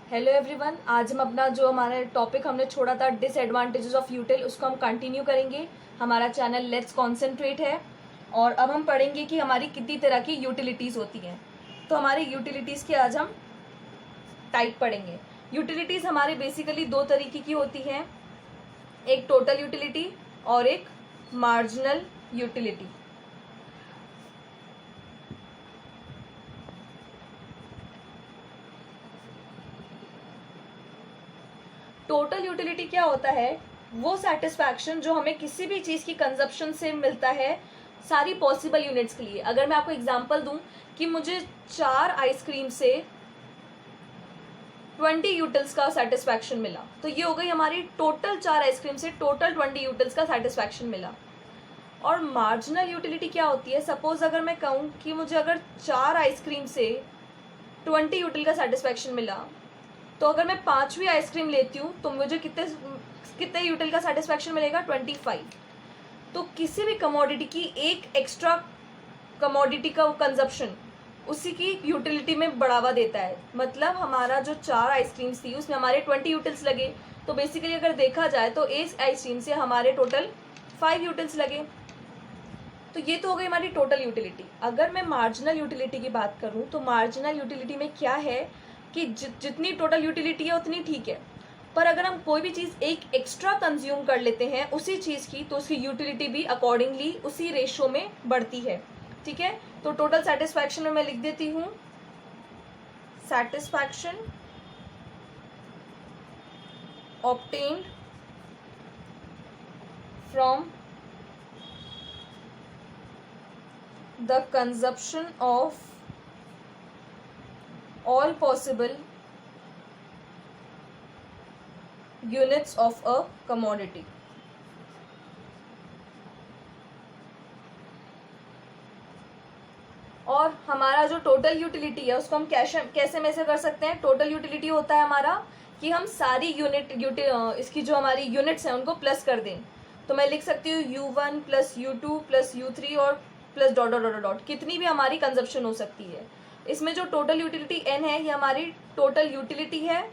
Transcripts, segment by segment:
Hello everyone, आज हम अपना जो हमारा टॉपिक हमने छोड़ा था डिसएडवांटेजेस ऑफ यूटिल, उसको हम कंटिन्यू करेंगे। हमारा चैनल लेट्स कॉन्सेंट्रेट है और अब हम पढ़ेंगे कि हमारी कितनी तरह की यूटिलिटीज़ होती हैं। तो हमारी यूटिलिटीज़ के आज हम टाइप पढ़ेंगे। यूटिलिटीज़ हमारे बेसिकली दो तरीके की होती हैं, एक टोटल यूटिलिटी और एक मार्जिनल यूटिलिटी। टोटल यूटिलिटी क्या होता है? वो सेटिस्फैक्शन जो हमें किसी भी चीज़ की कंजप्शन से मिलता है सारी पॉसिबल यूनिट्स के लिए। अगर मैं आपको एग्जांपल दूं कि मुझे 4 आइसक्रीम से 20 यूटिल्स का सेटिस्फैक्शन मिला, तो ये हो गई हमारी टोटल 4 आइसक्रीम से टोटल 20 यूटिल्स का सेटिस्फैक्शन मिला। और मार्जिनल यूटिलिटी क्या होती है? सपोज अगर मैं कहूँ कि मुझे अगर 4 आइसक्रीम से 20 यूटिल का सेटिस्फैक्शन मिला, तो अगर मैं 5वीं आइसक्रीम लेती हूँ तो मुझे कितने कितने यूटिल का सेटिस्फैक्शन मिलेगा? 25। तो किसी भी कमोडिटी की एक एक्स्ट्रा कमोडिटी का कंजप्शन उसी की यूटिलिटी में बढ़ावा देता है। मतलब हमारा जो 4 आइसक्रीम्स थी उसमें हमारे 20 यूटिल्स लगे, तो बेसिकली अगर देखा जाए तो एक आइसक्रीम से हमारे टोटल 5 यूटिल्स लगे। तो ये तो हो गई हमारी टोटल यूटिलिटी। अगर मैं मार्जिनल यूटिलिटी की बात करूँ तो मार्जिनल यूटिलिटी में क्या है कि जितनी टोटल यूटिलिटी है उतनी ठीक है, पर अगर हम कोई भी चीज़ एक एक्स्ट्रा कंज्यूम कर लेते हैं उसी चीज़ की, तो उसकी यूटिलिटी भी अकॉर्डिंगली उसी रेशो में बढ़ती है। ठीक है, तो टोटल सेटिस्फैक्शन में मैं लिख देती हूँ satisfaction obtained from the consumption of all possible units of a commodity। और हमारा जो टोटल यूटिलिटी है उसको हम कैसे मेजर कर सकते हैं? टोटल यूटिलिटी होता है हमारा कि हम सारी इसकी जो हमारी यूनिट्स हैं उनको प्लस कर दें। तो मैं लिख सकती हूँ U1 plus U2 plus U3 और plus dot dot dot dot, कितनी भी हमारी कंजप्शन हो सकती है। इसमें जो टोटल यूटिलिटी n है ये हमारी टोटल यूटिलिटी है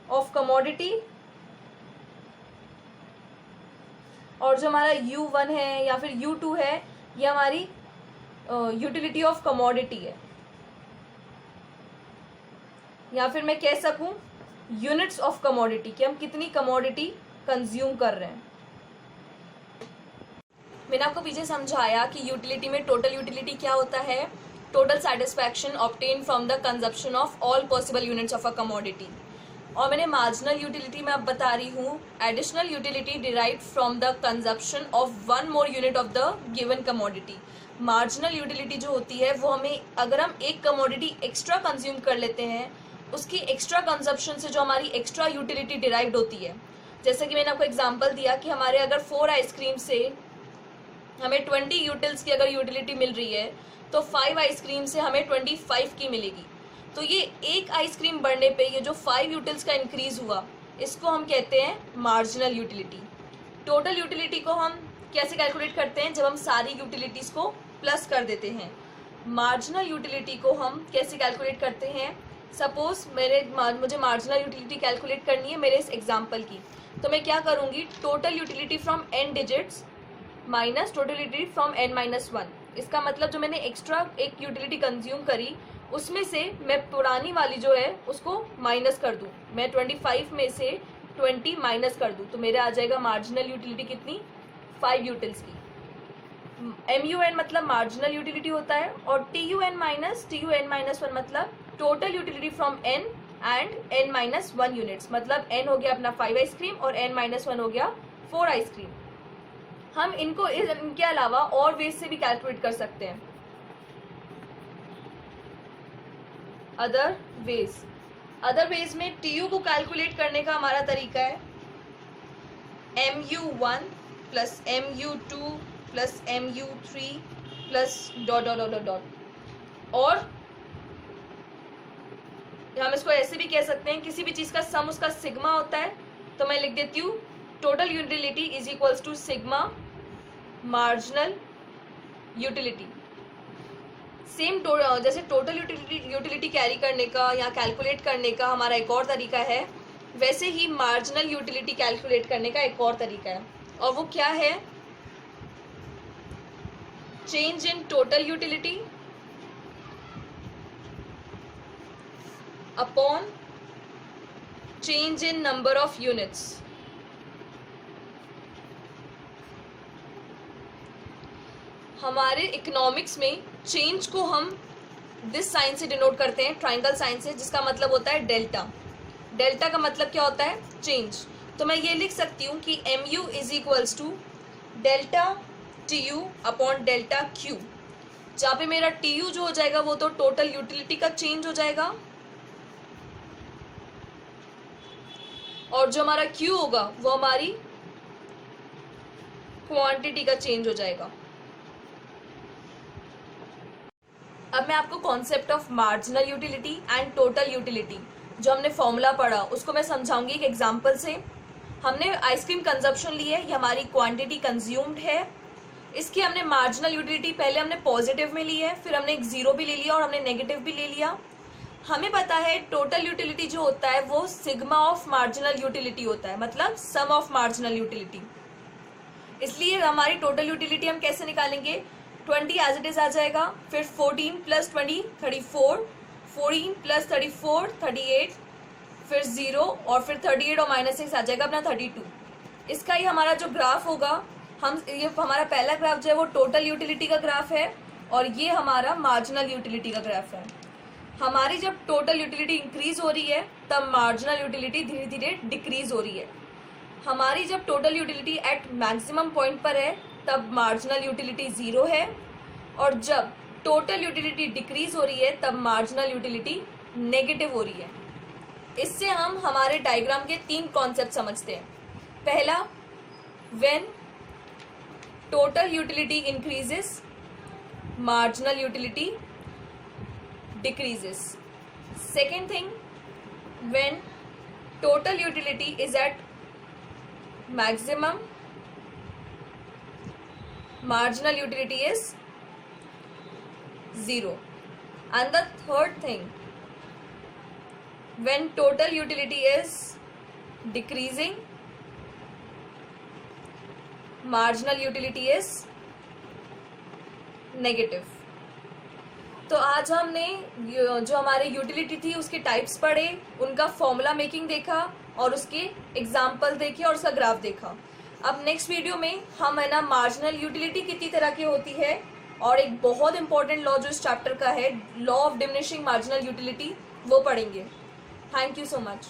ऑफ कमोडिटी, और जो हमारा U1 है या फिर U2 है ये हमारी यूटिलिटी ऑफ कमोडिटी है, या फिर मैं कह सकूं यूनिट्स ऑफ कमोडिटी, कि हम कितनी कमोडिटी कंज्यूम कर रहे हैं। मैंने आपको पीछे समझाया कि यूटिलिटी में टोटल यूटिलिटी क्या होता है? Total satisfaction obtain from the consumption of all possible units of a commodity. और मैंने मार्जिनल यूटिलिटी में अब बता रही हूँ additional utility derived from the consumption of one more unit of the given commodity. Marginal utility जो होती है वो हमें, अगर हम एक कमोडिटी एक्स्ट्रा कंज्यूम कर लेते हैं उसकी एक्स्ट्रा कंजप्शन से जो हमारी एक्स्ट्रा यूटिलिटी डिराइव्ड होती है। जैसे कि मैंने आपको एग्जाम्पल दिया कि हमारे अगर 4 आइसक्रीम से हमें 20 यूटिल्स की अगर यूटिलिटी मिल रही है तो 5 आइसक्रीम से हमें 25 की मिलेगी। तो ये एक आइसक्रीम बढ़ने पे ये जो 5 यूटिल्स का इंक्रीज हुआ इसको हम कहते हैं मार्जिनल यूटिलिटी। टोटल यूटिलिटी को हम कैसे कैलकुलेट करते हैं? जब हम सारी यूटिलिटीज़ को प्लस कर देते हैं। मार्जिनल यूटिलिटी को हम कैसे कैलकुलेट करते हैं? सपोज मुझे मार्जिनल यूटिलिटी कैलकुलेट करनी है मेरे इस एग्जाम्पल की, तो मैं क्या करूँगी? Total utility from n digits minus total utility from n-1। इसका मतलब जो मैंने एक्स्ट्रा एक यूटिलिटी कंज्यूम करी उसमें से मैं पुरानी वाली जो है उसको माइनस कर दूं। मैं 25 में से 20 माइनस कर दूं तो मेरे आ जाएगा मार्जिनल यूटिलिटी कितनी? 5 यूटिल्स की। MUN मतलब मार्जिनल यूटिलिटी होता है, और TUN-1 मतलब total utility from n and n-1 units. मतलब n हो गया अपना 5 आइसक्रीम और n-1 हो गया 4 आइसक्रीम। हम इनको इनके अलावा और वेज से भी कैलकुलेट कर सकते हैं। अदर वेज में TU को कैलकुलेट करने का हमारा तरीका है MU1 plus MU2 plus MU3 plus dot dot dot dot. और हम इसको ऐसे भी कह सकते हैं, किसी भी चीज का सम उसका सिग्मा होता है, तो मैं लिख देती हूँ total utility is equals to sigma marginal utility. Same जैसे टोटल यूटिलिटी कैरी करने का या कैलकुलेट करने का हमारा एक और तरीका है, वैसे ही मार्जिनल यूटिलिटी कैलकुलेट करने का एक और तरीका है, और वो क्या है? Change in total utility upon change in number of units. हमारे इकोनॉमिक्स में चेंज को हम दिस साइन से डिनोट करते हैं, ट्राइंगल साइन से, जिसका मतलब होता है डेल्टा। डेल्टा का मतलब क्या होता है? चेंज। तो मैं ये लिख सकती हूँ कि mu is equals to delta tu upon delta q, जहाँ पे मेरा tu जो हो जाएगा वो तो टोटल यूटिलिटी का चेंज हो जाएगा, और जो हमारा q होगा वो हमारी क्वांटिटी का चेंज हो जाएगा। अब मैं आपको concept of marginal utility and total utility जो हमने फॉर्मूला पढ़ा उसको मैं समझाऊंगी एक एग्जांपल से। हमने आइसक्रीम कंजप्शन ली है, ये हमारी क्वांटिटी कंज्यूम्ड है। इसकी हमने मार्जिनल यूटिलिटी पहले हमने पॉजिटिव में ली है, फिर हमने एक जीरो भी ले लिया और हमने नेगेटिव भी ले लिया। हमें पता है टोटल यूटिलिटी जो होता है वो सिग्मा ऑफ मार्जिनल यूटिलिटी होता है, मतलब सम ऑफ मार्जिनल यूटिलिटी। इसलिए हमारी टोटल यूटिलिटी हम कैसे निकालेंगे? 20 एज इट इज आ जाएगा, फिर 14 प्लस 20 34, 14 प्लस 34 38, फिर 0 और फिर 38 और -6 आ जाएगा अपना 32। इसका ही हमारा जो ग्राफ होगा, ये हमारा पहला ग्राफ जो है वो टोटल यूटिलिटी का ग्राफ है और ये हमारा मार्जिनल यूटिलिटी का ग्राफ है। हमारी जब टोटल यूटिलिटी इंक्रीज हो रही है तब मार्जिनल यूटिलिटी धीरे धीरे डिक्रीज हो रही है। हमारी जब total utility at maximum point पर है तब मार्जिनल यूटिलिटी 0 है, और जब टोटल यूटिलिटी डिक्रीज हो रही है तब मार्जिनल यूटिलिटी नेगेटिव हो रही है। इससे हम हमारे डायग्राम के 3 कॉन्सेप्ट समझते हैं। पहला, when total utility increases marginal utility decreases. Second thing, when total utility is at maximum, marginal utility is 0. And the third thing, when total utility is decreasing, marginal utility is negative. तो आज हमने जो हमारे utility थी उसके types पढ़े, उनका formula making देखा और उसके एग्जाम्पल देखे और उसका ग्राफ देखा। अब नेक्स्ट वीडियो में हम है ना मार्जिनल यूटिलिटी कितनी तरह की होती है और एक बहुत इंपॉर्टेंट लॉ जो इस चैप्टर का है, law of diminishing marginal utility, वो पढ़ेंगे। Thank you so much.